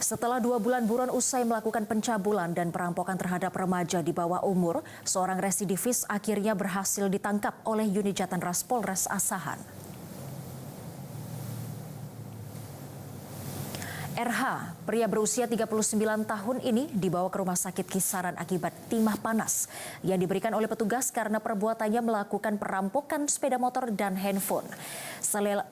Setelah 2 bulan buron usai melakukan pencabulan dan perampokan terhadap remaja di bawah umur, seorang residivis akhirnya berhasil ditangkap oleh unit Jatanras Polres Asahan. RH, pria berusia 39 tahun ini dibawa ke rumah sakit Kisaran akibat timah panas yang diberikan oleh petugas karena perbuatannya melakukan perampokan sepeda motor dan handphone.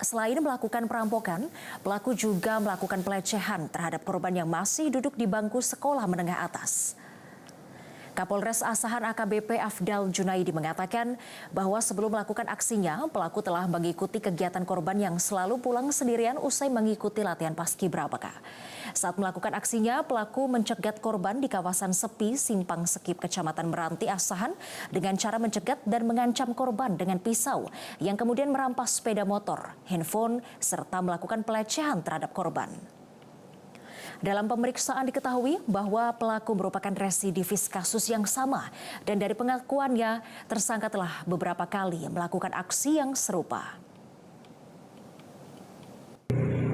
Selain melakukan perampokan, pelaku juga melakukan pelecehan terhadap korban yang masih duduk di bangku sekolah menengah atas. Kapolres Asahan AKBP Afdal Junaidi mengatakan bahwa sebelum melakukan aksinya, pelaku telah mengikuti kegiatan korban yang selalu pulang sendirian usai mengikuti latihan paskibraka. Saat melakukan aksinya, pelaku mencegat korban di kawasan sepi Simpang Sekip Kecamatan Meranti Asahan dengan cara mencegat dan mengancam korban dengan pisau yang kemudian merampas sepeda motor, handphone, serta melakukan pelecehan terhadap korban. Dalam pemeriksaan diketahui bahwa pelaku merupakan residivis kasus yang sama dan dari pengakuannya tersangka telah beberapa kali melakukan aksi yang serupa.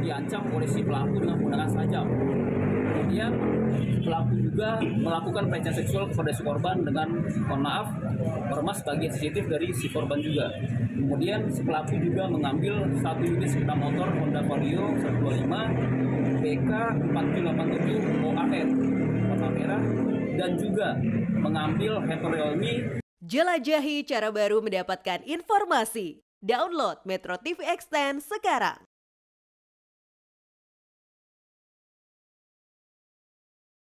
Diancam oleh si pelaku dengan menggunakan sajam. Kemudian pelaku juga melakukan pelecehan seksual kepada si korban dengan, mohon maaf, meremas bagian sensitif dari si korban juga. Kemudian si pelaku juga mengambil 1 unit sepeda motor Honda Vario 125 BK 4787 OAR warna merah dan juga mengambil handphone Realme. Jelajahi cara baru mendapatkan informasi. Download Metro TV Extend sekarang.